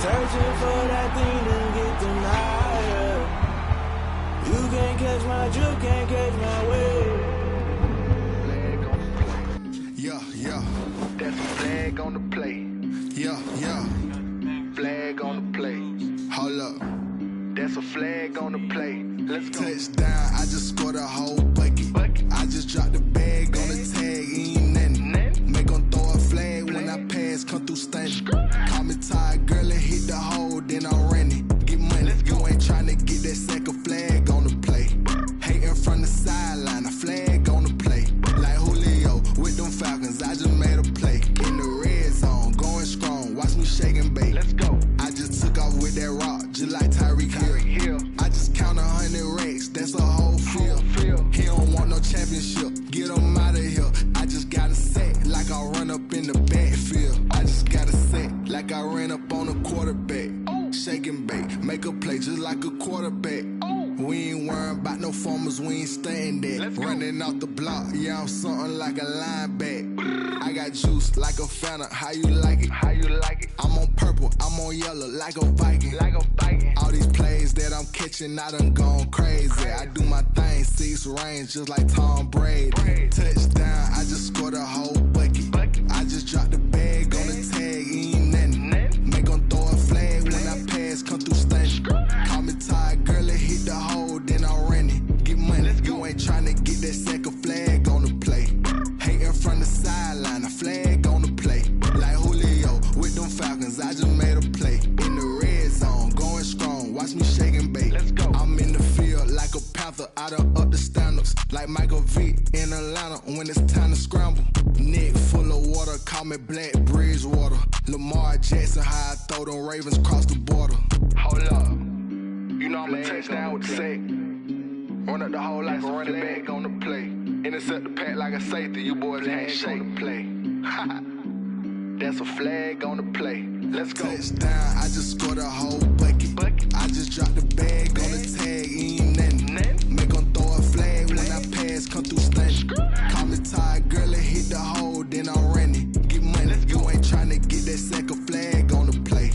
Searching for that thing to get them higher. You can't catch my drift, can't catch my wave. Yeah, yeah. That's a flag on the play. Yeah, yeah. Flag on the play. Hold up. That's a flag on the play. Let's go. Touchdown, I just scored a whole bucket. I just dropped the bag on the tag, ain't nothing. Make 'em throw a flag when I pass, come through stunning. Call me tired, girl, and hit the hole, then I'm running. Get money, you ain't tryna get that second flag on the play. Hating from the sideline, a flag on the play. Like Julio with them Falcons, I just made a play. In the red zone, going strong, watch me shake and bake. Let's go. I just took off with that rock, just like Tyreek Hill. I just count 100 racks, that's a whole field. He don't want no championship, get him out of here. I just got a set, like I run up in the backfield. I just got a set, like I ran up on a quarterback. Shake and bake, make a play just like a quarterback. We ain't worrying about no formers, we ain't staying there. Running off the block, yeah, I'm something like a linebacker. I got juice like a Fanta, how you like it? How you like it? I'm on purple, I'm on yellow, like a Viking. Like a Viking. All these plays that I'm catching, I done gone crazy. I do my thing, 6 range, just like Tom Brady. Touchdown, I just scored a whole bucket. I just dropped the bag on the tag, ain't nothing. Make 'em throw a flag when I pass, come through stunning. Call me tired, girl, and hit the hole, then I'm running. Get money, you ain't tryna get that second flag on the play. Hating from the sideline, a flag on the play. Like Julio with them Falcons, I just made a play. In the red zone, going strong, watch me shake and bake. Let's go. I'm in the field like a panther, I done up the standards. Like Michael V in Atlanta when it's time to scramble. Neck full of water, call me Black Bridgewater. Lamar Jackson, how I throw them Ravens cross the border. Hold up. You know I'm a touchdown with the sack. Run up the whole like a running back on the play. Intercept the pack like a safety, you boys can't shake the play. That's a flag on the play. Let's go. Touchdown, I just scored a whole bucket. I just dropped the bag on the tag, ain't nothing. Make 'em throw a flag when I pass, come through stunning. Call me tired, girl, and hit the hole, then I'm running. Get money, you ain't tryna get that second flag on the play.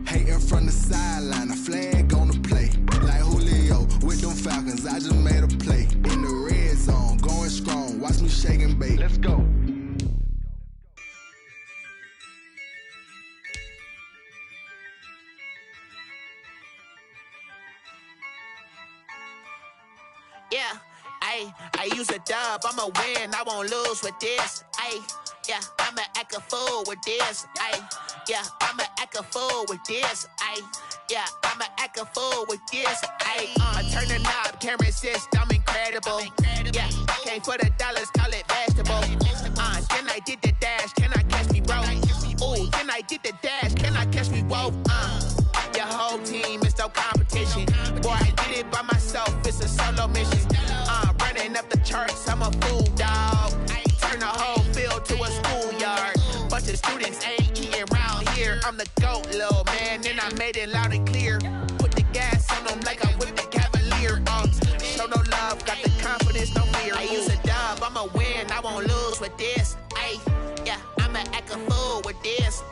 Hating from the sideline, a flag on the play. Like Julio with them Falcons, I just made a play. In the red zone, going strong, watch me shake and bake. Let's go. Yeah, I use a dub, I'ma win, I won't lose with this. Yeah, I'ma act a fool with this. Yeah, I'ma act a fool with this. Yeah, I'ma act a fool with this. I turn the knob, camera assist, I'm incredible. Yeah, came for the dollars, call it vegetable. Then I did the dash, can I catch me, bro? Ooh, then I did the dash, can I catch me, whoa? Your whole team is no competition. Boy, I did it by myself, it's a solo mission. Running up the charts, I'm a fool, dog. Turn the whole field to a schoolyard. Bunch of students ain't eating round here. I'm the GOAT, little man, and I made it loud and clear. Put the gas on them like I'm with the Cavalier. Show no love, got the confidence, no fear. I use a dub, I'ma win, I won't lose with this. Yeah, I'ma act a fool with this.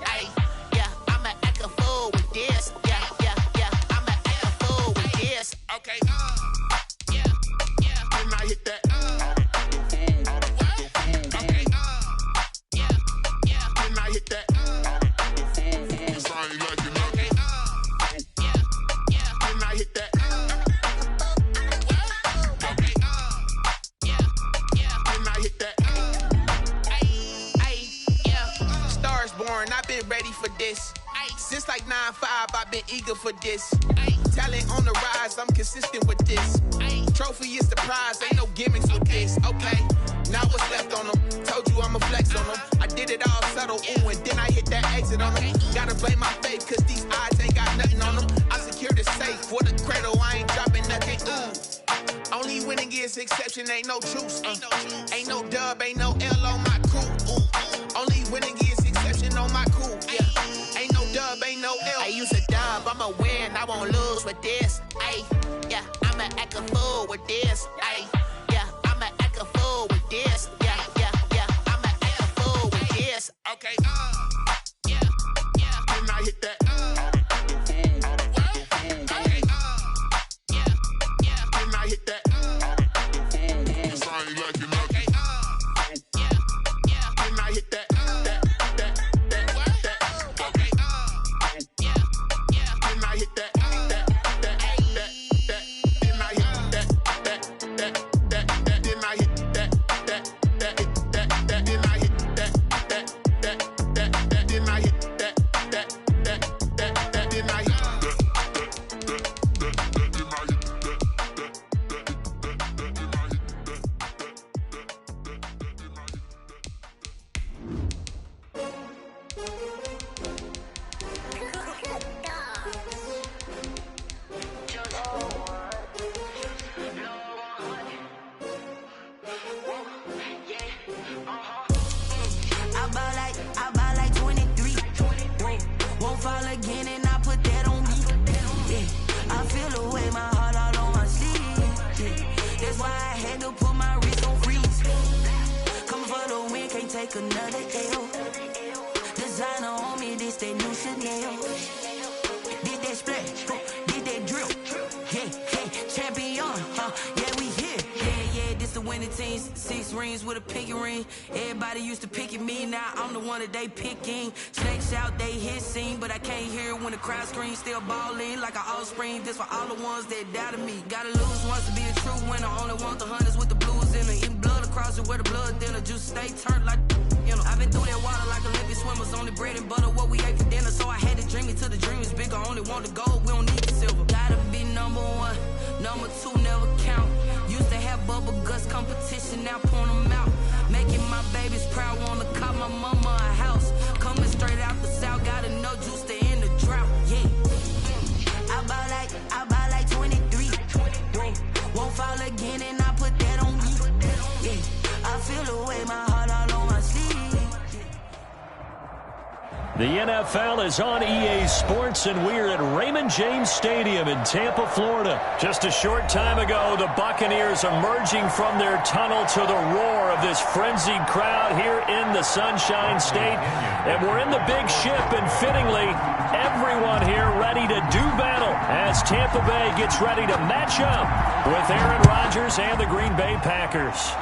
Yeah, I'ma act a fool with this. Yeah, I'ma act a fool with this. Okay, yeah, can I hit that? Okay, yeah, can I hit that? Sound like you know me. Yeah, can I hit that? Okay, yeah, can I hit that? Yeah, stars born, I've been ready for this. Since like 9-5, I've been eager for this. Talent on the rise, I'm consistent with this. Trophy is the prize, ain't no gimmicks with this. Okay, now what's left on them? Told you I'ma flex on them. I did it all subtle, ooh, and then I hit that exit on them. Gotta blame my faith, cause these odds ain't got nothing on them. I secured the safe for the cradle, I ain't dropping nothing, ooh. Only winning is exception, ain't no truce. Ain't no dub, ain't no L on my crew. Only winning is exception on my crew. Yeah, ain't no dub, ain't no L. I use a dub, I'ma win, I won't lose with this. Yeah, I'ma act a fool with this. Yeah, I'ma act a fool with this. Yeah, I'ma act a fool with this. Okay, yeah, can I hit that? take another L. Designer on me, this they new Chanel. Did that splash, did that drill. Yeah, champion, yeah, we here. Yeah, this the winning team. 6 rings with a pinky ring. Everybody used to pick at me, now I'm the one that they picking. Snakes out, they hit scene, but I can't hear it when the crowd screams. Still ballin' like an offspring. This for all the ones that doubted me. Gotta lose once to be a true winner. Only want the hunters with the blues in it. Eating blood across it where the blood dinner. Juice stay turned like, you know. I've been through that water like Olympic swimmers. Only bread and butter, what we ate for dinner. So I had to dream it till the dream is bigger. Only want the gold, we don't need the silver. Gotta be number 1, number 2 never count. Used to have bubble guts competition, now point them out. Making my babies proud, wanna call my mama a house. Coming straight out the south, gotta know juice to end the drought. Yeah, I buy like 23. Won't fall again, and I put that on me. Yeah, I feel the way, my heart all on my sleeve. The NFL is on EA Sports, and we're at Raymond James Stadium in Tampa, Florida. Just a short time ago, the Buccaneers emerging from their tunnel to the roar of this frenzied crowd here in the Sunshine State. And we're in the big ship, and fittingly, everyone here ready to do battle as Tampa Bay gets ready to match up with Aaron Rodgers and the Green Bay Packers.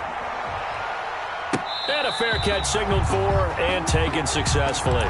And a fair catch signaled for and taken successfully.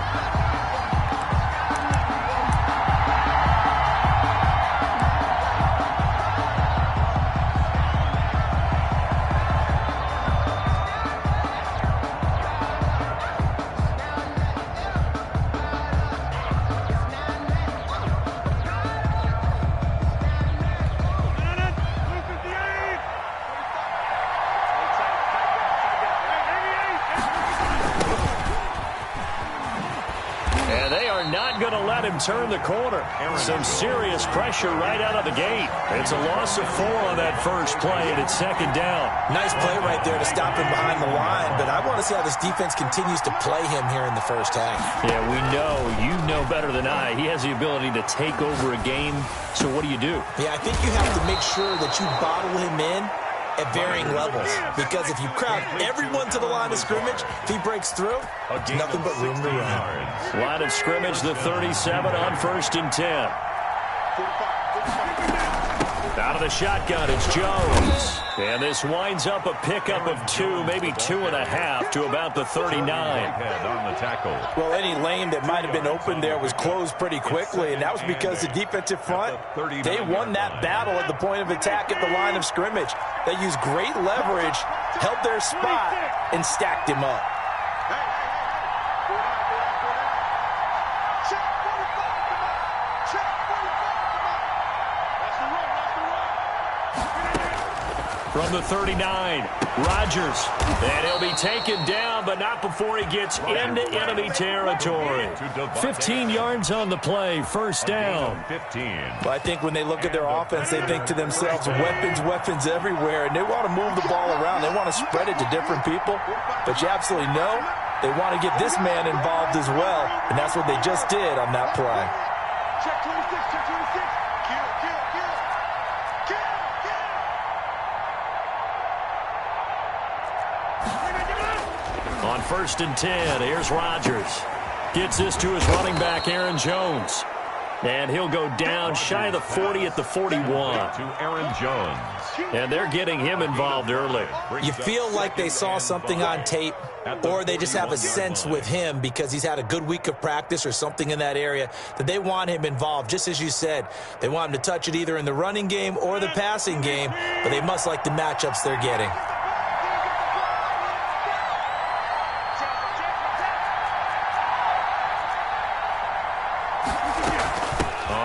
Turn the corner. Some serious pressure right out of the gate. It's a loss of 4 on that first play, and it's second down. Nice play right there to stop him behind the line, but I want to see how this defense continues to play him here in the first half. Yeah, we know. You know better than I. He has the ability to take over a game, so what do you do? Yeah, I think you have to make sure that you bottle him in at varying levels, because if you crowd everyone to the line of scrimmage, if he breaks through, nothing but room to run. Line of scrimmage, the 37 on 1st and 10. Out of the shotgun, it's Jones. And this winds up a pickup of 2, maybe 2.5 to about the 39. Well, any lane that might have been open there was closed pretty quickly, and that was because the defensive front, they won that battle at the point of attack at the line of scrimmage. They used great leverage, held their spot, and stacked him up. From the 39, Rodgers. And he'll be taken down, but not before he gets into enemy territory. 15 yards on the play, first down. Well, I think when they look at their offense, they think to themselves, weapons everywhere, and they want to move the ball around. They want to spread it to different people, but you absolutely know they want to get this man involved as well, and that's what they just did on that play. Check 26, check 26. On 1st and 10, here's Rodgers. Gets this to his running back, Aaron Jones. And he'll go down shy of the 40 at the 41. To Aaron Jones. And they're getting him involved early. You feel like they saw something on tape, or they just have a sense with him because he's had a good week of practice or something in that area that they want him involved. Just as you said, they want him to touch it either in the running game or the passing game, but they must like the matchups they're getting.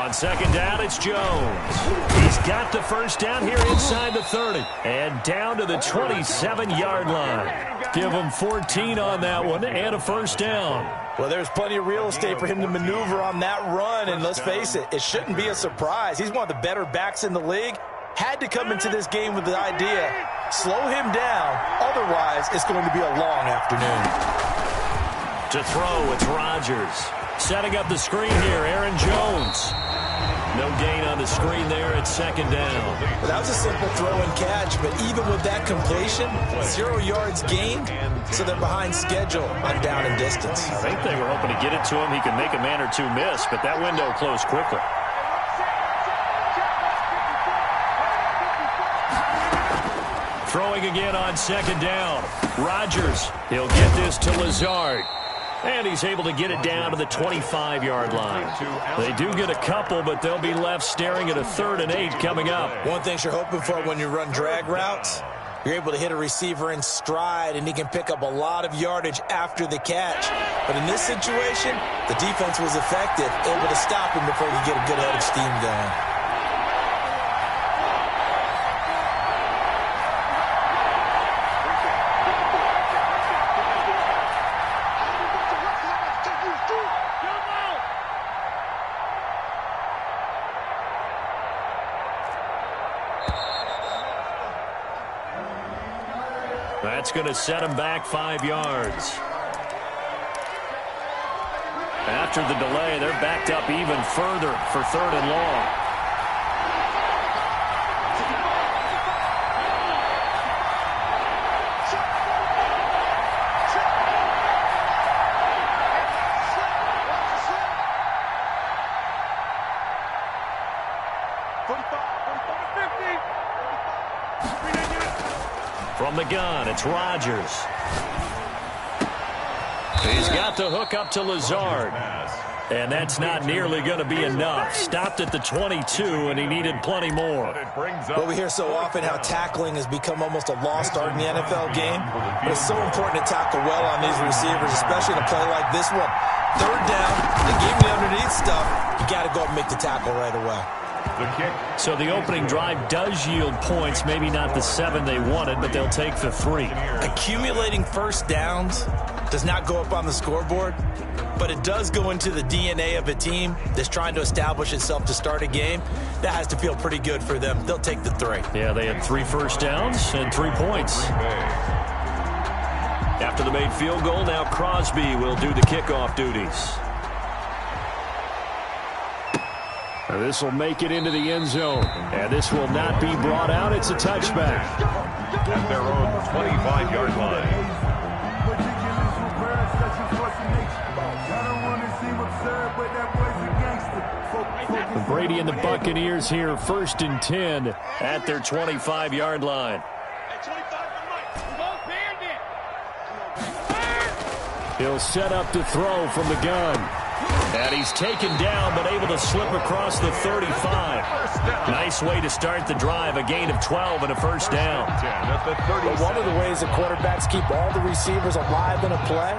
On second down, it's Jones. He's got the first down here inside the 30 and down to the 27-yard line. Give him 14 on that one and a first down. Well, there's plenty of real estate for him to maneuver on that run, and let's face it, it shouldn't be a surprise. He's one of the better backs in the league. Had to come into this game with the idea, slow him down, otherwise it's going to be a long afternoon. To throw, it's Rodgers. Setting up the screen here, Aaron Jones. No gain on the screen there at second down. Well, that was a simple throw and catch, but even with that completion, 0 yards gained, so they're behind schedule on down and distance. I think they were hoping to get it to him. He could make a man or two miss, but that window closed quickly. Throwing again on second down. Rodgers, he'll get this to Lazard. And he's able to get it down to the 25-yard line. They do get a couple, but they'll be left staring at a 3rd and 8 coming up. One thing you're hoping for when you run drag routes, you're able to hit a receiver in stride, and he can pick up a lot of yardage after the catch. But in this situation, the defense was effective, able to stop him before he could get a good head of steam going. That's going to set him back 5 yards. After the delay, they're backed up even further for 3rd and long. From the gun, it's Rodgers. He's got the hook up to Lazard. And that's not nearly going to be enough. Stopped at the 22, and he needed plenty more. Well, we hear so often how tackling has become almost a lost art in the NFL game. But it's so important to tackle well on these receivers, especially in a play like this one. 3rd down, they gave me underneath stuff. You got to go up and make the tackle right away. So the opening drive does yield points, maybe not the 7 they wanted, but they'll take the 3. Accumulating first downs does not go up on the scoreboard, but it does go into the DNA of a team that's trying to establish itself to start a game. That has to feel pretty good for them. They'll take the 3. Yeah, they had 3 first downs and 3 points. After the made field goal, now Crosby will do the kickoff duties. This will make it into the end zone. And this will not be brought out. It's a touchback. At their own 25-yard line. Brady and the Buccaneers here, 1st and 10 at their 25-yard line. He'll set up to throw from the gun. And he's taken down, but able to slip across the 35. Nice way to start the drive, a gain of 12 and a first down. But one of the ways the quarterbacks keep all the receivers alive in a play,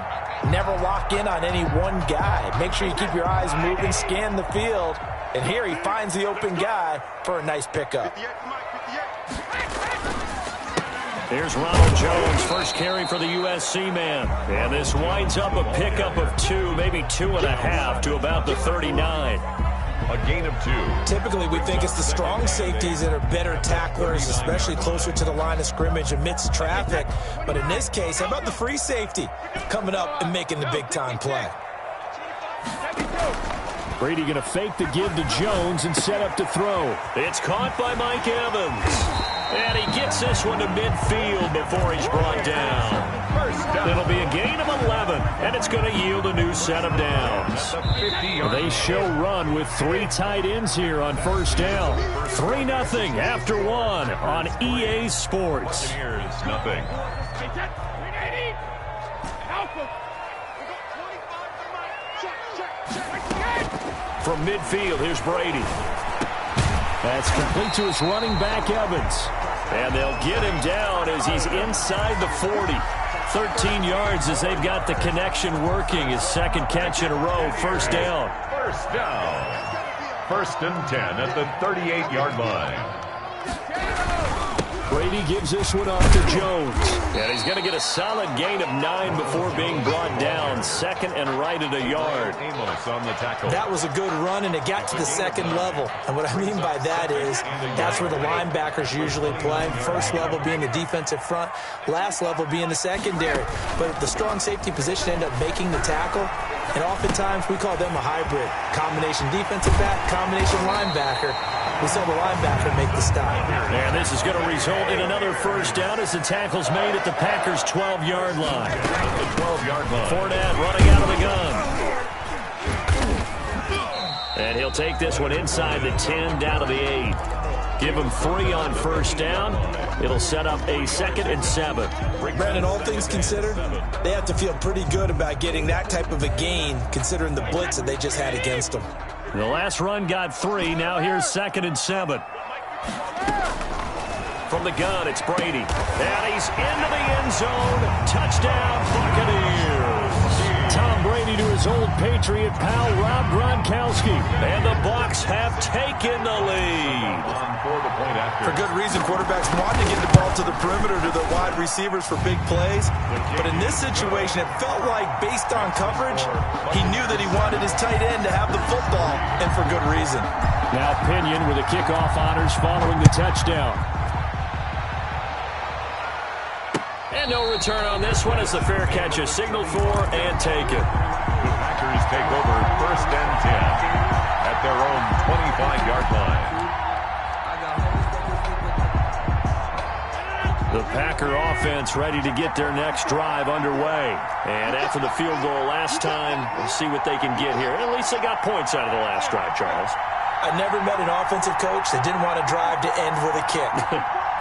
never lock in on any one guy. Make sure you keep your eyes moving, scan the field. And here he finds the open guy for a nice pickup. Here's Ronald Jones, first carry for the USC man. And this winds up a pickup of 2, maybe 2.5 to about the 39. A gain of 2. Typically, we think it's the strong safeties that are better tacklers, especially closer to the line of scrimmage amidst traffic. But in this case, how about the free safety coming up and making the big-time play? Brady going to fake the give to Jones and set up to throw. It's caught by Mike Evans. And he gets this one to midfield before he's brought down. It'll be a gain of 11, and it's going to yield a new set of downs. They show run with 3 tight ends here on first down. 3-0 after 1 on EA Sports. Nothing. From midfield, here's Brady. That's complete to his running back, Evans. And they'll get him down as he's inside the 40. 13 yards as they've got the connection working. His 2nd catch in a row, first down. First down. 1st and 10 at the 38-yard line. Brady gives this one off to Jones. And he's going to get a solid gain of 9 before being brought down. Second and right at a yard. On the tackle. That was a good run, and it got to the second level. And what I mean by that is that's where the linebackers usually play. First level being the defensive front, last level being the secondary. But the strong safety position ended up making the tackle, and oftentimes we call them a hybrid. Combination defensive back, combination linebacker. We saw the linebacker make the stop. And this is going to result in another first down as the tackle's made at the Packers' 12-yard line. The 12-yard line. Fournette running out of the gun. And he'll take this one inside the 10 down to the 8. Give him 3 on first down. It'll set up a 2nd and 7. Brandon, all things considered, they have to feel pretty good about getting that type of a gain considering the blitz that they just had against them. The last run got 3. Now here's 2nd and 7. From the gun, it's Brady. And he's into the end zone. Touchdown, Buccaneers. Tom Brady to his old Patriot pal, Rob Gronkowski. And the Bucs have taken the lead. For good reason, quarterbacks want to get the ball to the perimeter to the wide receivers for big plays. But in this situation, it felt like based on coverage, he knew that he wanted his tight end to have the football, and for good reason. Now Pinion with the kickoff honors following the touchdown. And no return on this one as the fair catch is signaled for and taken. The Packers take over 1st and 10 at their own 25-yard line. The Packer offense ready to get their next drive underway. And after the field goal last time, we'll see what they can get here. At least they got points out of the last drive, Charles. I never met an offensive coach that didn't want to drive to end with a kick.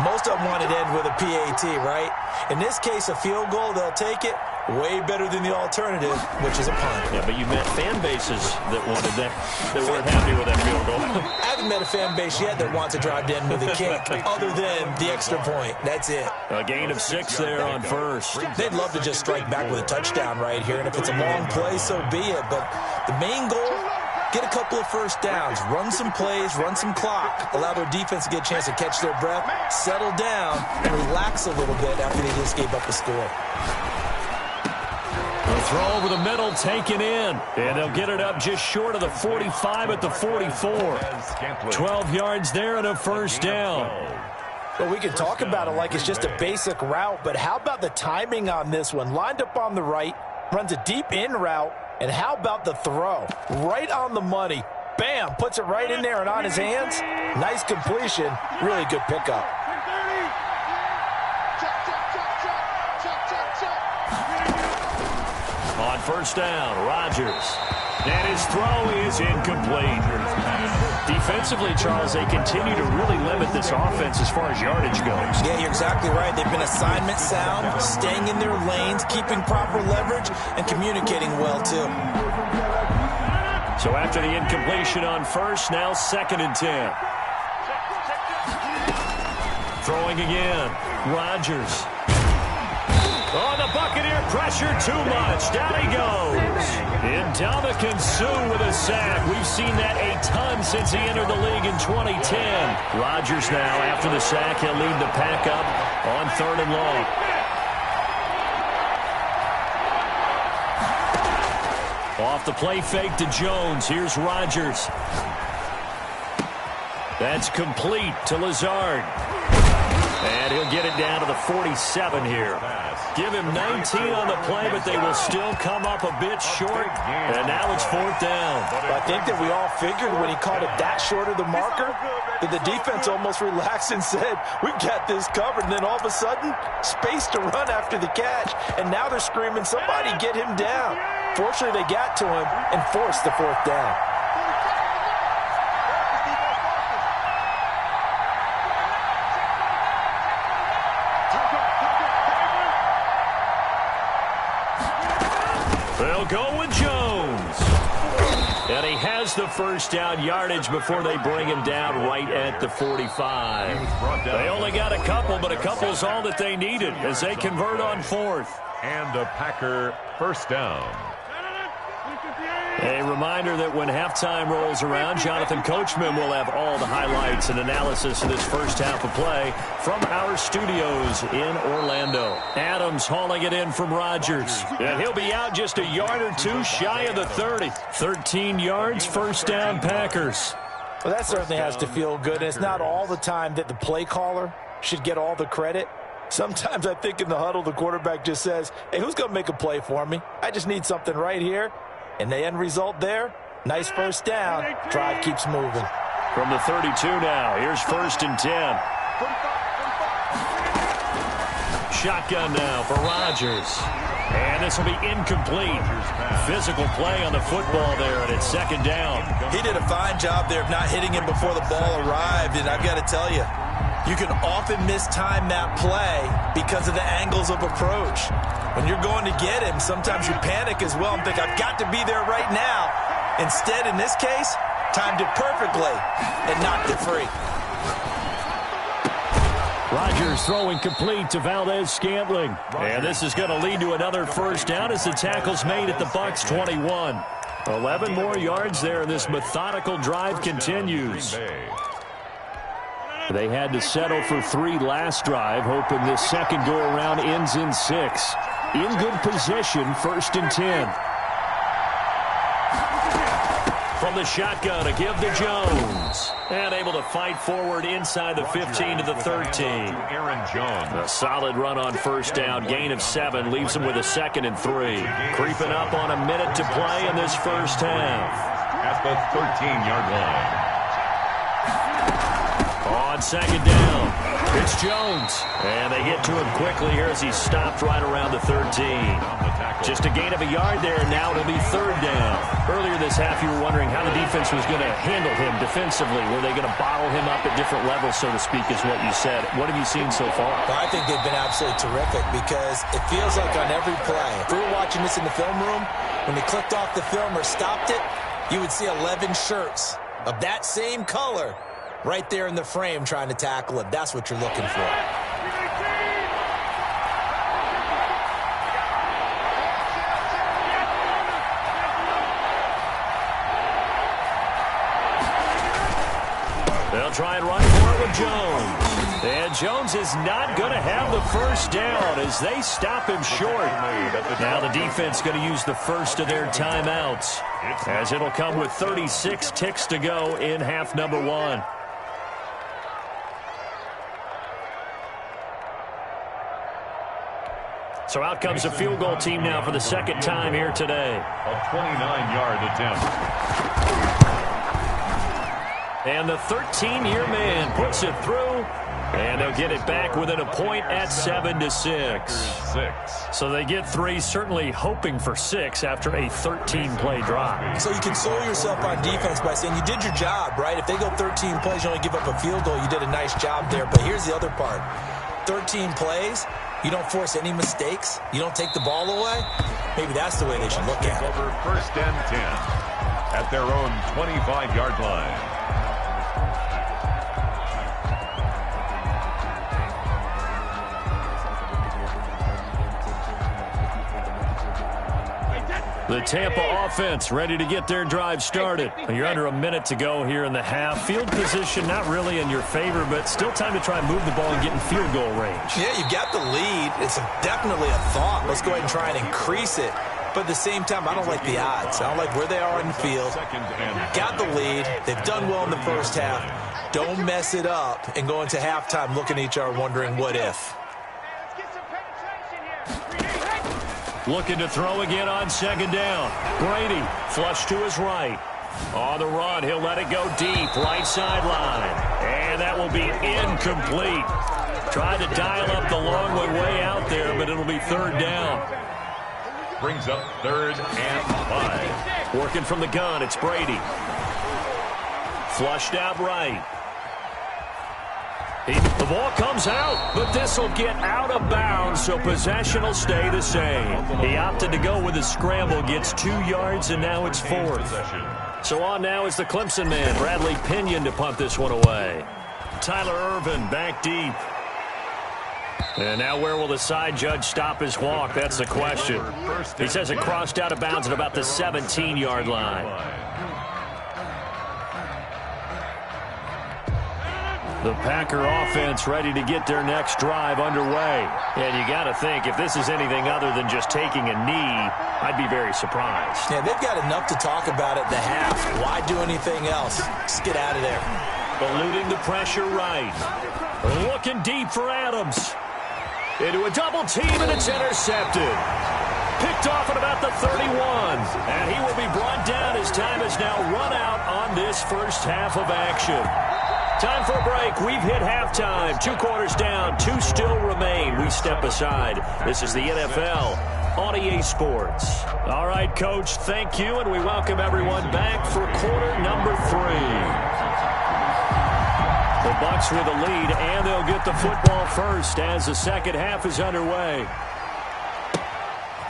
Most of them wanted to end with a PAT, right? In this case, a field goal, they'll take it. Way better than the alternative, which is a punt. Yeah, but you met fan bases that wanted that weren't happy with that field goal. I haven't met a fan base yet that wants to drive to end with a kick, other than the extra point. That's it. A gain of 6 there on first. They'd love to just strike back with a touchdown right here, and if it's a long play, so be it. But the main goal, get a couple of first downs, run some plays, run some clock, allow their defense to get a chance to catch their breath, settle down, and relax a little bit after they just gave up a score. The throw over the middle taken in, and they'll get it up just short of the 45 at the 44. 12 yards there and a first down. Well, we can talk about it like it's just a basic route, but how about the timing on this one? Lined up on the right, runs a deep in route, and how about the throw? Right on the money. Bam! Puts it right in there and on his hands. Nice completion. Really good pickup. On first down, Rodgers. And his throw is incomplete. Defensively, Charles, they continue to really limit this offense as far as yardage goes. Yeah, you're exactly right. They've been assignment sound, staying in their lanes, keeping proper leverage, and communicating well, too. So after the incompletion on first, now 2nd and 10. Throwing again, Rodgers. Oh, the Buccaneer pressure too much. Down he goes. Ndamukong Suh with a sack. We've seen that a ton since he entered the league in 2010. Rodgers now, after the sack, he'll lead the pack up on 3rd and long. Off the play fake to Jones. Here's Rodgers. That's complete to Lazard. And he'll get it down to the 47 here. Give him 19 on the play, but they will still come up a bit short. And now it's 4th down. I think that we all figured when he called it that short of the marker, that the defense almost relaxed and said, we've got this covered. And then all of a sudden, space to run after the catch. And now they're screaming, somebody get him down. Fortunately, they got to him and forced the 4th down. They'll go with Jones. And he has the first down yardage before they bring him down right at the 45. They only got a couple, but a couple's all that they needed as they convert on 4th. And a Packer first down. A reminder that when halftime rolls around, Jonathan Coachman will have all the highlights and analysis of this first half of play from our studios in Orlando. Adams hauling it in from Rodgers. And he'll be out just a yard or two shy of the 30. 13 yards, first down, Packers. Well, that certainly has to feel good. And it's not all the time that the play caller should get all the credit. Sometimes I think in the huddle, the quarterback just says, hey, who's going to make a play for me? I just need something right here. And the end result there, nice first down. Drive keeps moving. From the 32 now, here's 1st and 10. Shotgun now for Rodgers. And this will be incomplete. Physical play on the football there, and it's 2nd down. He did a fine job there of not hitting him before the ball arrived. And I've got to tell you, you can often mistime that play because of the angles of approach. When you're going to get him, sometimes you panic as well and think, I've got to be there right now. Instead, in this case, timed it perfectly and knocked it free. Rodgers throwing complete to Valdez-Scantling. And this is going to lead to another first down as the tackle's made at the Bucs 21. 11 more yards there, and this methodical drive continues. They had to settle for 3 last drive, hoping this second go-around ends in 6. In good position, 1st and 10. From the shotgun, a give to Jones. And able to fight forward inside the 15 to the 13. Aaron Jones. A solid run on first down. Gain of 7 leaves him with a 2nd and 3. Creeping up on a minute to play in this first half. At the 13-yard line. On 2nd down, it's Jones. And they get to him quickly here as he stopped right around the 13. Just a gain of a yard there. Now it'll be 3rd down. Earlier this half, you were wondering how the defense was going to handle him defensively. Were they going to bottle him up at different levels, so to speak, is what you said. What have you seen so far? Well, I think they've been absolutely terrific because it feels like on every play, if we were watching this in the film room, when they clicked off the film or stopped it, you would see 11 shirts of that same color right there in the frame trying to tackle him. That's what you're looking for. They'll try and run for it with Jones. And Jones is not going to have the first down as they stop him short. Now the defense going to use the first of their timeouts as it'll come with 36 ticks to go in half number 1. So out comes a field goal team now for the 2nd time here today. A 29-yard attempt. And the 13-year man puts it through. And they'll get it back within a point at 7-6. So they get 3, certainly hoping for 6 after a 13-play drive. So you console yourself on defense by saying you did your job, right? If they go 13 plays, you only give up a field goal, you did a nice job there. But here's the other part. 13 plays, you don't force any mistakes, you don't take the ball away. Maybe that's the way they should look at it. Over 1st and 10 at their own 25-yard line. The Tampa offense ready to get their drive started. You're under a minute to go here in the half. Field position not really in your favor, but still time to try and move the ball and get in field goal range. Yeah, you've got the lead. It's definitely a thought. Let's go ahead and try and increase it. But at the same time, I don't like the odds. I don't like where they are in the field. Got the lead. They've done well in the first half. Don't mess it up and go into halftime looking at each other wondering what if. Looking to throw again on 2nd down. Brady flush to his right. On the run, he'll let it go deep, right sideline. And that will be incomplete. Tried to dial up the long way out there, but it'll be 3rd down. Brings up 3rd and 5. Working from the gun, it's Brady. Flushed out right. The ball comes out, but this will get out of bounds, so possession will stay the same. He opted to go with a scramble, gets 2 yards, and now it's 4th. So on now is the Clemson man, Bradley Pinion, to punt this one away. Tyler Irvin back deep. And now where will the side judge stop his walk? That's the question. He says it crossed out of bounds at about the 17-yard line. The Packer offense ready to get their next drive underway. And you got to think, if this is anything other than just taking a knee, I'd be very surprised. Yeah, they've got enough to talk about at the half. Why do anything else? Just get out of there. Eluding the pressure right. Looking deep for Adams. Into a double team, and it's intercepted. Picked off at about the 31. And he will be brought down as time has now run out on this first half of action. Time for a break. We've hit halftime. 2 quarters down. 2 still remain. We step aside. This is the NFL on EA Sports. All right, Coach, thank you, and we welcome everyone back for quarter number 3. The Bucs with a lead, and they'll get the football first as the second half is underway.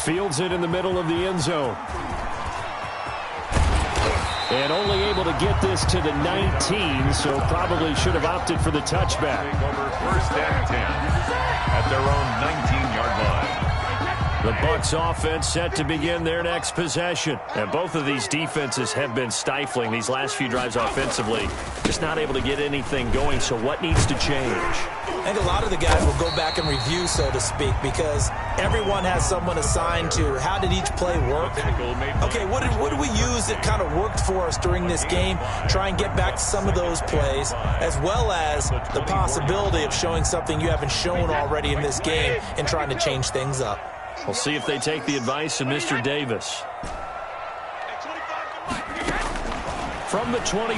Fields it in the middle of the end zone. And only able to get this to the 19, so probably should have opted for the touchback. Over first and 10 at their own 19-yard line. The Bucs offense set to begin their next possession. And both of these defenses have been stifling these last few drives offensively. Just not able to get anything going, so what needs to change? I think a lot of the guys will go back and review, so to speak, because everyone has someone assigned to how did each play work. Okay, what did we use that kind of worked for us during this game? Try and get back to some of those plays, as well as the possibility of showing something you haven't shown already in this game and trying to change things up. We'll see if they take the advice of Mr. Davis. From the 24,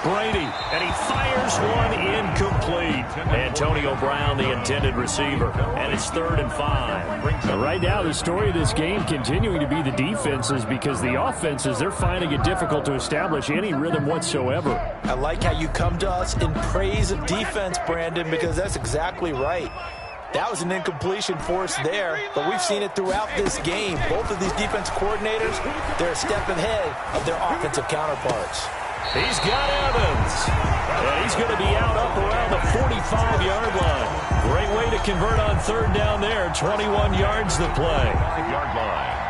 Brady, and he fires one incomplete. Antonio Brown, the intended receiver, and it's 3rd and 5. Right now, the story of this game continuing to be the defenses, because the offenses, they're finding it difficult to establish any rhythm whatsoever. I like how you come to us in praise of defense, Brandon, because that's exactly right. That was an incompletion for us there, but we've seen it throughout this game. Both of these defense coordinators, they're a step ahead of their offensive counterparts. He's got Evans, and he's going to be out up around the 45-yard line. Great way to convert on 3rd down there. 21 yards to play. 5-yard line.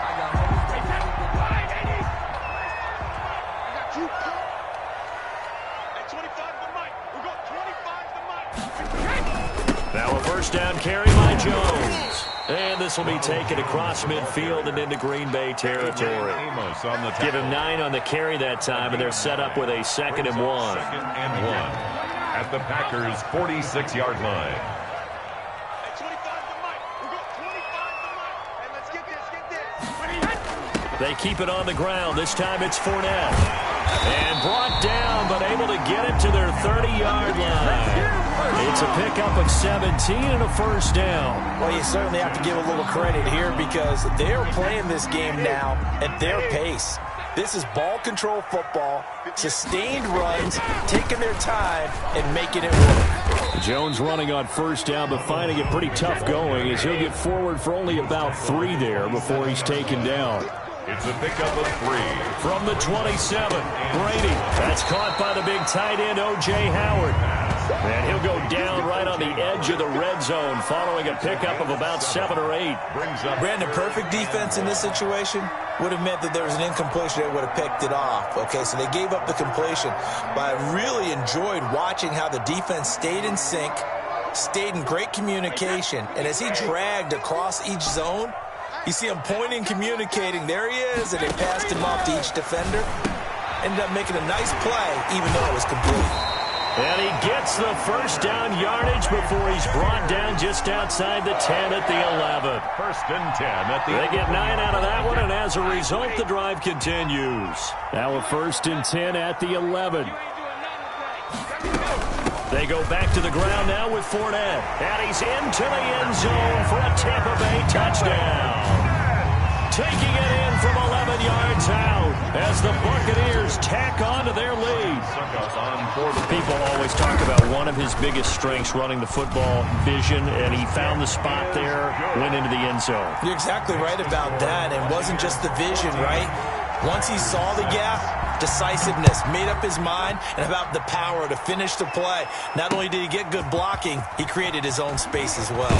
Now a first down carry by Jones. And this will be taken across midfield and into Green Bay territory. Give him 9 on the carry that time, and they're set up with a 2nd and 1. 2nd and 1 at the Packers' 46-yard line. They keep it on the ground. This time it's Fournette. And brought down, but able to get it to their 30-yard line. It's a pickup of 17 and a first down. Well, you certainly have to give a little credit here, because they're playing this game now at their pace. This is ball control football, sustained runs, taking their time and making it work. Jones running on first down, but finding it pretty tough going, as he'll get forward for only about 3 there before he's taken down. It's a pickup of 3. From the 27, Brady. That's caught by the big tight end, O.J. Howard. And he'll go down right on the edge of the red zone following a pickup of about 7 or 8. Brandon, perfect defense in this situation would have meant that there was an incompletion. They would have picked it off. Okay, so they gave up the completion. But I really enjoyed watching how the defense stayed in sync, stayed in great communication. And as he dragged across each zone, you see him pointing, communicating. There he is, and they passed him off to each defender. Ended up making a nice play, even though it was complete. And he gets the first down yardage before he's brought down just outside the 10 at the 11. 1st and 10 at the They get 9 out of that one, and as a result, the drive continues. Now a 1st and 10 at the 11. They go back to the ground now with Fournette. And he's into the end zone for a Tampa Bay touchdown. Taking it in from 11 yards out as the Buccaneers tack on to their lead. People always talk about one of his biggest strengths, running the football, vision, and he found the spot there, went into the end zone. You're exactly right about that. It wasn't just the vision, right? Once he saw the gap, decisiveness, made up his mind, and about the power to finish the play. Not only did he get good blocking, he created his own space as well.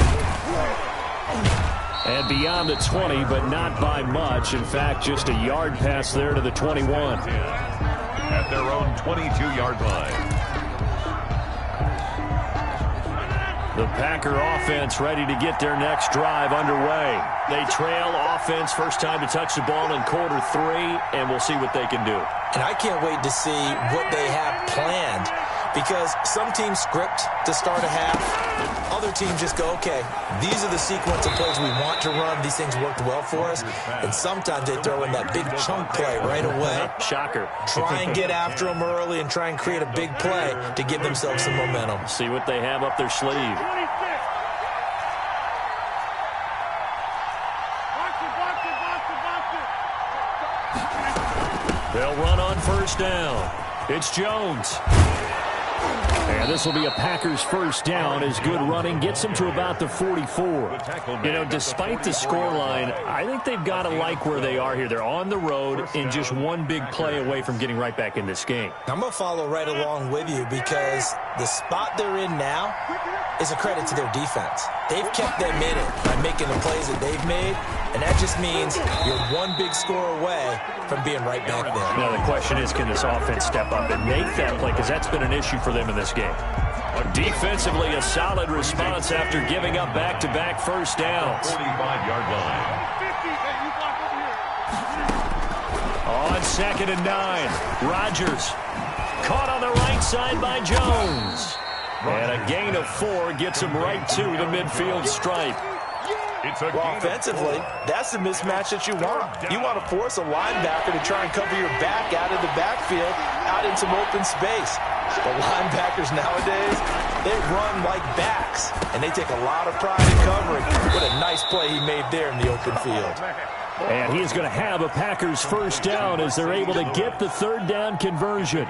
And beyond the 20, but not by much. In fact, just a yard pass there to the 21. At their own 22-yard line. The Packer offense ready to get their next drive underway. They trail offense, first time to touch the ball in quarter 3, and we'll see what they can do. And I can't wait to see what they have planned, because some teams script to start a half. Other teams just go, okay, these are the sequence of plays we want to run. These things worked well for us. And sometimes they throw in that big chunk play right away. Shocker. Try and get after them early and try and create a big play to give themselves some momentum. See what they have up their sleeve. They'll run on first down. It's Jones. And this will be a Packers first down as good running gets them to about the 44. You know, despite the scoreline, I think they've got to like where they are here. They're on the road and just one big play away from getting right back in this game. I'm going to follow right along with you because the spot they're in now is a credit to their defense. They've kept them in it by making the plays that they've made, and that just means you're one big score away from being right back there. Now the question is, can this offense step up and make that play? Because that's been an issue for them in this game. Defensively, a solid response after giving up back-to-back first downs. 45-yard line. On 2nd and 9, Rodgers caught on the right side by Jones. And a gain of 4 gets him right to the midfield stripe. Well, offensively, that's the mismatch that you want. You want to force a linebacker to try and cover your back out of the backfield, out in some open space. The linebackers nowadays, they run like backs, and they take a lot of pride in covering. What a nice play he made there in the open field. And he's going to have a Packers first down as they're able to get the third down conversion.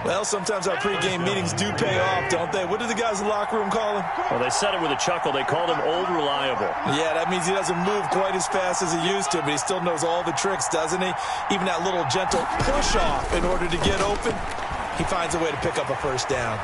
Well, sometimes our pregame meetings do pay off, don't they? What do the guys in the locker room call him? Well, they said it with a chuckle. They called him Old Reliable. Yeah, that means he doesn't move quite as fast as he used to, but he still knows all the tricks, doesn't he? Even that little gentle push-off in order to get open, he finds a way to pick up a first down.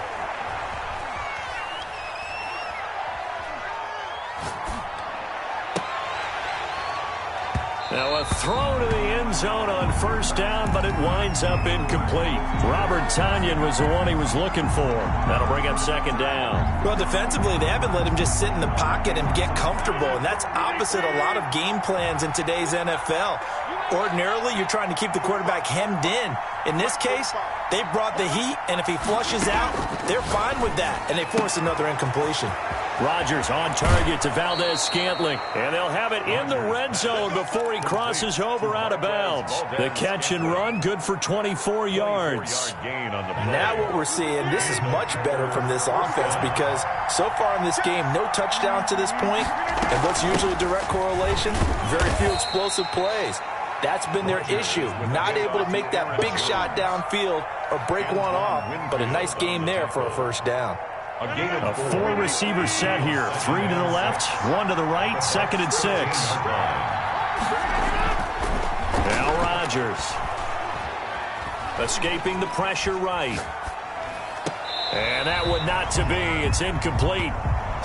Now a throw to the end zone on first down, but it winds up incomplete. Robert Tonyan was the one he was looking for. That'll bring up second down. Well, defensively, they haven't let him just sit in the pocket and get comfortable, and that's opposite a lot of game plans in today's NFL. Ordinarily, you're trying to keep the quarterback hemmed in. In this case, they brought the heat, and if he flushes out, they're fine with that, and they force another incompletion. Rodgers on target to Valdez-Scantling, and they'll have it in the red zone before he crosses over out of bounds. The catch and run, good for 24 yards. Now what we're seeing, this is much better from this offense because so far in this game, no touchdown to this point, and what's usually a direct correlation? Very few explosive plays. That's been their issue, not able to make that big shot downfield or break one off, but a nice game there for a first down. A 4-receiver set here. 3 to the left, 1 to the right, 2nd and 6. Now Rodgers. Escaping the pressure right. And that one not to be. It's incomplete.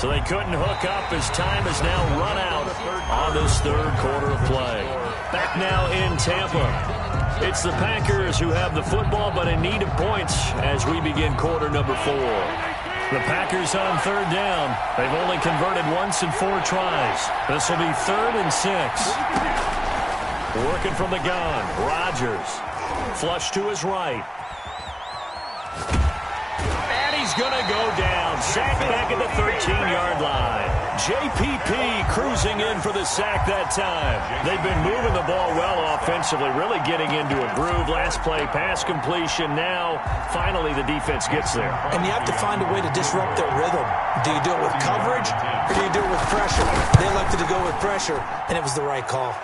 So they couldn't hook up as time has now run out on this third quarter of play. Back now in Tampa. It's the Packers who have the football but in need of points as we begin quarter number 4. The Packers on third down. They've only converted once in 4 tries. This will be 3rd and 6. Working from the gun. Rodgers. Flush to his right. And he's going to go down. Sacked back at the 13-yard line. JPP cruising in for the sack that time. They've been moving the ball well offensively, really getting into a groove. Last play, pass completion. Now, finally, the defense gets there. And you have to find a way to disrupt their rhythm. Do you do it with coverage or do you do it with pressure? They elected to go with pressure, and it was the right call.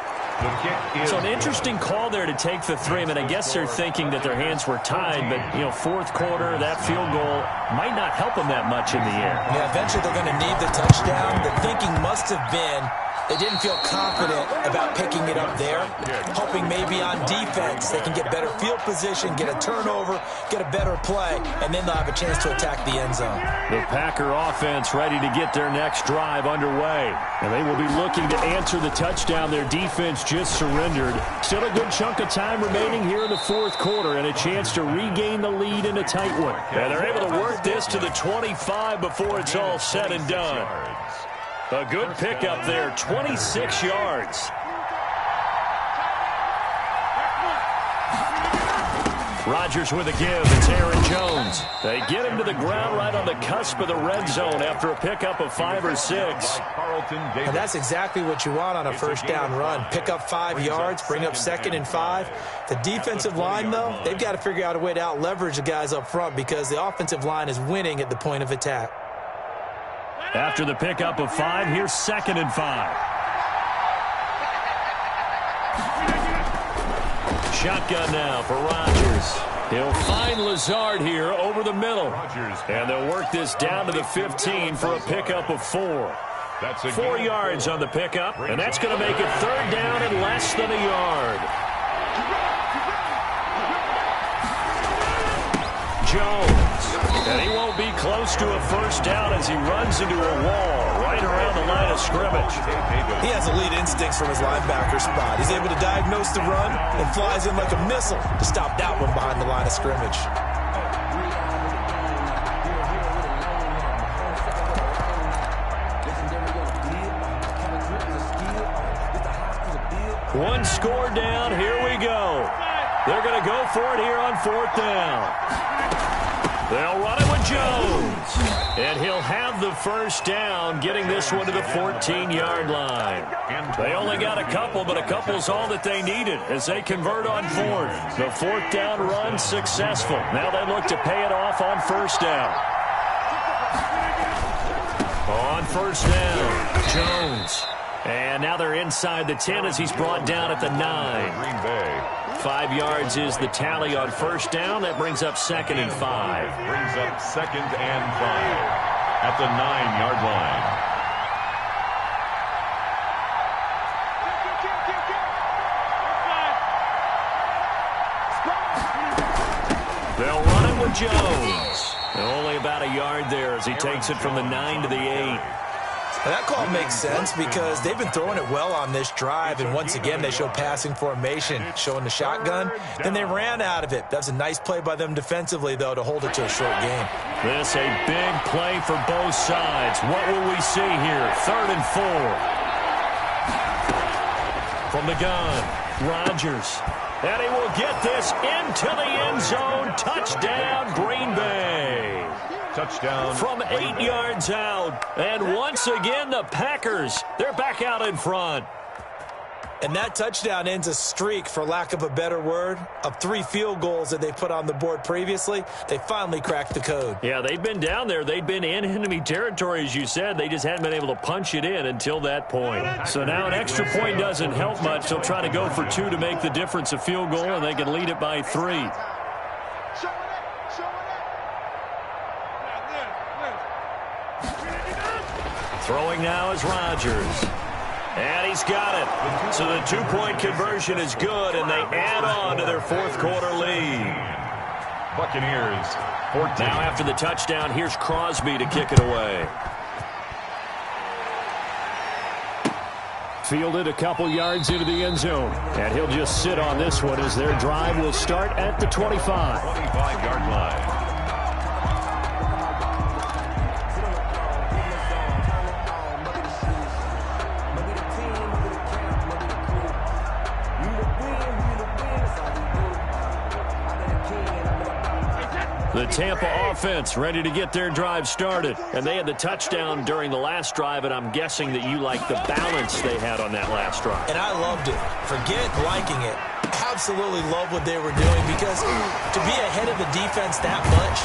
So an interesting call there to take the 3. I mean, I guess they're thinking that their hands were tied, but, you know, 4th quarter, that field goal might not help them that much in the air. Yeah, eventually they're going to need the touchdown. The thinking must have been, They didn't feel confident about picking it up there, hoping maybe on defense they can get better field position, get a turnover, get a better play, and then they'll have a chance to attack the end zone. The Packer offense ready to get their next drive underway. And they will be looking to answer the touchdown their defense just surrendered. Still a good chunk of time remaining here in the fourth quarter and a chance to regain the lead in a tight one. And they're able to work this to the 25 before it's all said and done. A good pickup there, 26 yards. Rodgers with a give. It's Aaron Jones. They get him to the ground right on the cusp of the red zone after a pickup of 5 or 6. And that's exactly what you want on a first down run. Pick up 5 yards, bring up 2nd and 5. The defensive line, though, they've got to figure out a way to out-leverage the guys up front because the offensive line is winning at the point of attack. After the pickup of 5, here's 2nd and 5. Shotgun now for Rodgers. He'll find Lazard here over the middle. And they'll work this down to the 15 for a pickup of 4. 4 yards on the pickup, and that's going to make it 3rd down and less than a yard. Jones. And he won't be close to a first down as he runs into a wall right around the line of scrimmage. He has elite instincts from his linebacker spot. He's able to diagnose the run and flies in like a missile to stop that one behind the line of scrimmage. One score down. Here we go. They're going to go for it here on 4th down. They'll run it with Jones. And he'll have the first down, getting this one to the 14-yard line. They only got a couple, but a couple's all that they needed as they convert on 4th. The 4th down run successful. Now they look to pay it off on 1st down. On 1st down, Jones. And now they're inside the 10 as he's brought down at the 9. Green Bay. 5 yards is the tally on 1st down. That brings up 2nd and 5. Brings up 2nd and 5 at the 9-yard line. They'll run it with Jones. And only about a yard there as he takes it from the 9 to the 8. Now that call makes sense because they've been throwing it well on this drive, and once again they show passing formation, showing the shotgun. Then they ran out of it. That's a nice play by them defensively, though, to hold it to a short game. This a big play for both sides. What will we see here? 3rd and 4. From the gun, Rodgers. And he will get this into the end zone. Touchdown, Green Bay. Touchdown. From 8 yards out. And once again, the Packers, they're back out in front. And that touchdown ends a streak, for lack of a better word, of 3 field goals that they put on the board previously. They finally cracked the code. Yeah, they've been down there. They've been in enemy territory, as you said. They just hadn't been able to punch it in until that point. So now an extra point doesn't help much. They'll try to go for 2 to make the difference a field goal, and they can lead it by 3. Throwing now is Rodgers. And he's got it. So the 2-point conversion is good, and they add on to their 4th quarter lead. Buccaneers, 14. Now after the touchdown, here's Crosby to kick it away. Fielded a couple yards into the end zone. And he'll just sit on this one as their drive will start at the 25. 25-yard line. The Tampa offense ready to get their drive started. And they had the touchdown during the last drive, and I'm guessing that you like the balance they had on that last drive. And I loved it. Forget liking it. Absolutely love what they were doing, because to be ahead of the defense that much,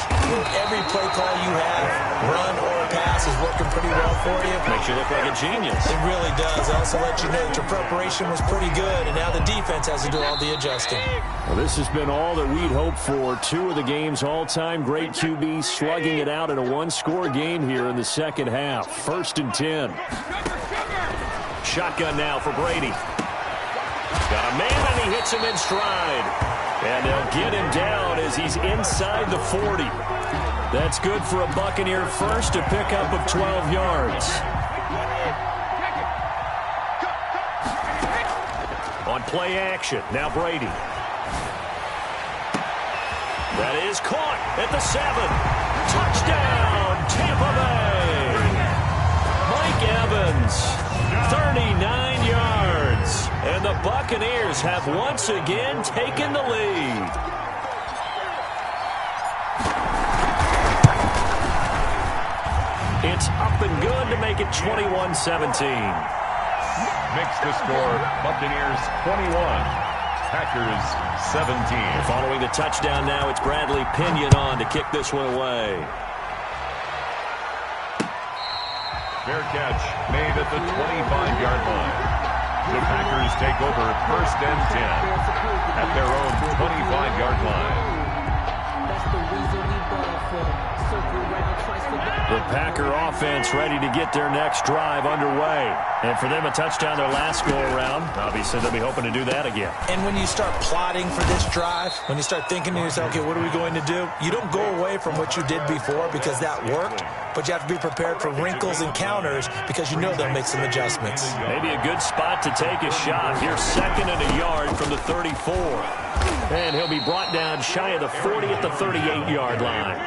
every play call you have, run or pass, is working pretty well for you. Makes you look like a genius. It really does. Also let you know that your preparation was pretty good, and now the defense has to do all the adjusting. Well, this has been all that we'd hoped for. 2 of the game's all-time great QBs slugging it out in a 1-score game here in the second half. 1st and 10. Shotgun now for Brady. Got a man, and he hits him in stride. And they'll get him down as he's inside the 40. That's good for a Buccaneer first, a pickup of 12 yards. On play action, now Brady. That is caught at the 7. Touchdown, Tampa Bay. Mike Evans, 39 yards. And the Buccaneers have once again taken the lead. It's up and good to make it 21-17. Makes the score Buccaneers 21, Packers 17. Following the touchdown now, it's Bradley Pinion on to kick this one away. Fair catch made at the 25-yard line. The Packers take over 1st and 10 at their own 25-yard line. The Packer offense ready to get their next drive underway. And for them, a touchdown their last go-around. Obviously, they'll be hoping to do that again. And when you start plotting for this drive, when you start thinking to yourself, okay, what are we going to do? You don't go away from what you did before because that worked, but you have to be prepared for wrinkles and counters because you know they'll make some adjustments. Maybe a good spot to take a shot. Here's 2nd and a yard from the 34. And he'll be brought down shy of the 40 at the 38-yard line.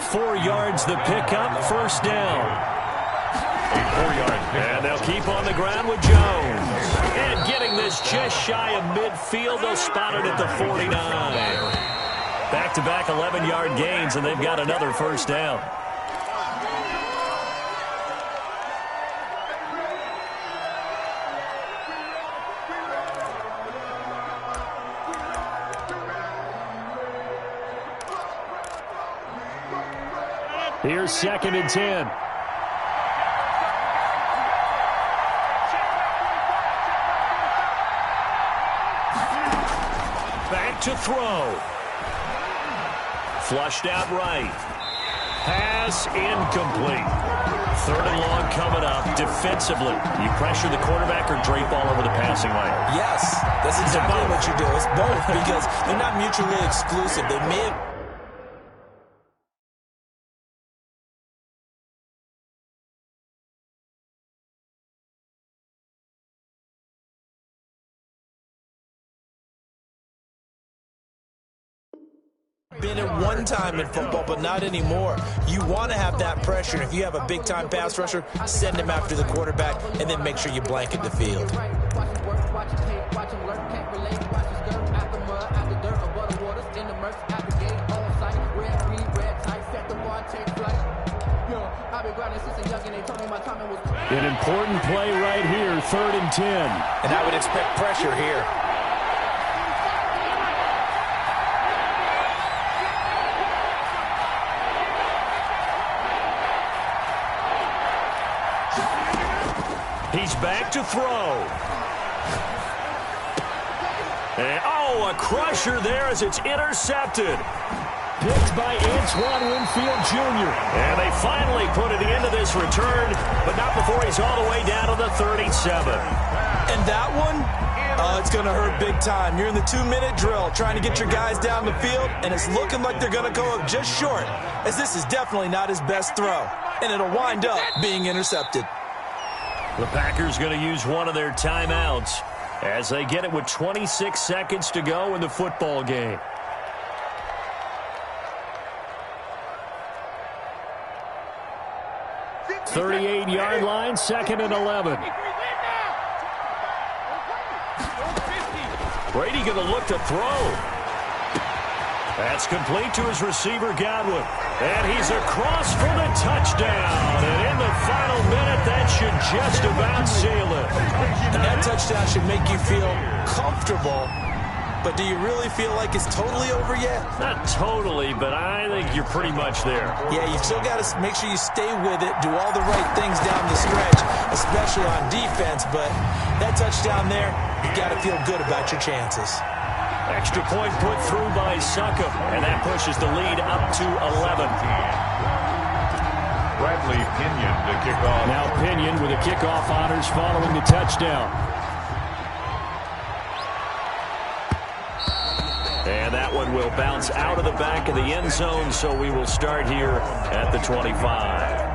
4 yards the pickup, 1st down. A 4-yard pickup. And they'll keep on the ground with Jones. And getting this just shy of midfield, they'll spot it at the 49. Back-to-back 11-yard gains, and they've got another 1st down. Here's 2nd and 10. Back to throw. Flushed out right. Pass incomplete. 3rd and long coming up. Defensively, you pressure the quarterback or drape all over the passing lane? Yes, that's exactly what you do. It's both because they're not mutually exclusive. They may have been at one time in football, but not anymore. You want to have that pressure. And if you have a big-time pass rusher, send him after the quarterback, and then make sure you blanket the field. An important play right here, 3rd and 10. And I would expect pressure here. He's back to throw. And, a crusher there as it's intercepted. Picked by Antoine Winfield Jr. And they finally put an end to this return, but not before he's all the way down to the 37. And that one, it's going to hurt big time. You're in the 2-minute drill trying to get your guys down the field, and it's looking like they're going to go up just short, as this is definitely not his best throw. And it'll wind up being intercepted. The Packers going to use one of their timeouts as they get it with 26 seconds to go in the football game. "38-yard line, 2nd and 11. Brady going to look to throw. That's complete to his receiver, Godwin. And he's across for the touchdown. And in the final minute, that should just about seal it. And that touchdown should make you feel comfortable. But do you really feel like it's totally over yet? Not totally, but I think you're pretty much there. Yeah, you've still got to make sure you stay with it, do all the right things down the stretch, especially on defense. But that touchdown there, you got to feel good about your chances. Extra point put through by Succop, and that pushes the lead up to 11. Bradley Pinion to kick off. Now Pinion with the kickoff honors following the touchdown. And that one will bounce out of the back of the end zone, so we will start here at the 25.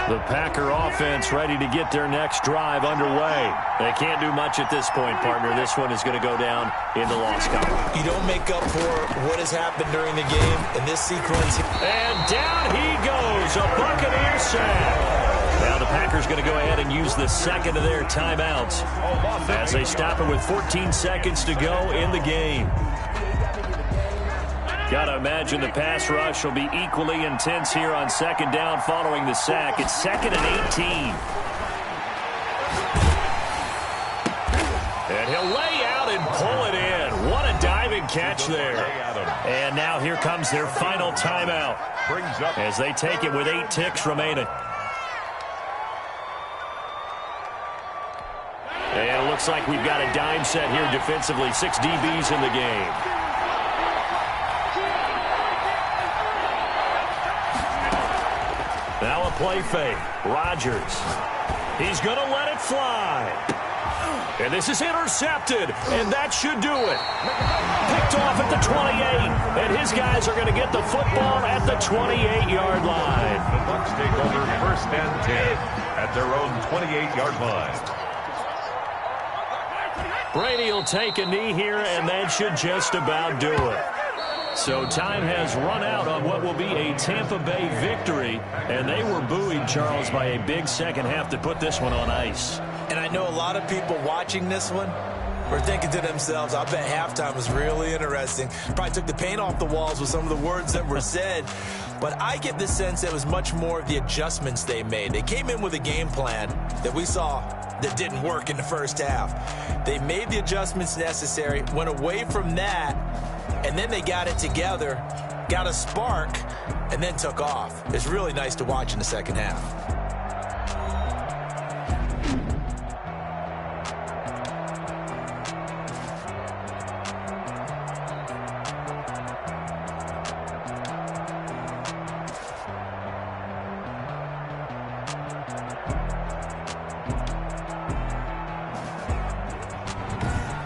The Packer offense ready to get their next drive underway. They can't do much at this point, partner. This one is going to go down in the loss column. You don't make up for what has happened during the game in this sequence. And down he goes, a Buccaneer sack. Now the Packers going to go ahead and use the second of their timeouts as they stop it with 14 seconds to go in the game. Got to imagine the pass rush will be equally intense here on second down following the sack. It's 2nd and 18. And he'll lay out and pull it in. What a diving catch there. And now here comes their final timeout as they take it with 8 ticks remaining. And it looks like we've got a dime set here defensively. 6 DBs in the game. Now a play fake. Rodgers. He's going to let it fly. And this is intercepted, and that should do it. Picked off at the 28, and his guys are going to get the football at the 28-yard line. The Bucs take over 1st and 10 at their own 28-yard line. Brady will take a knee here, and that should just about do it. So time has run out on what will be a Tampa Bay victory, and they were buoyed, Charles, by a big second half to put this one on ice. And I know a lot of people watching this one were thinking to themselves, I bet halftime was really interesting. Probably took the paint off the walls with some of the words that were said. But I get the sense that it was much more of the adjustments they made. They came in with a game plan that we saw that didn't work in the first half. They made the adjustments necessary, went away from that, and then they got it together, got a spark, and then took off. It's really nice to watch in the second half.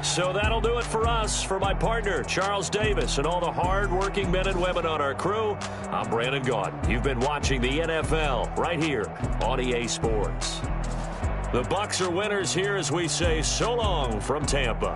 So that'll do it for us. For my partner, Charles Davis, and all the hard-working men and women on our crew, I'm Brandon Gaudin. You've been watching the NFL right here on EA Sports. The Bucs are winners here as we say so long from Tampa.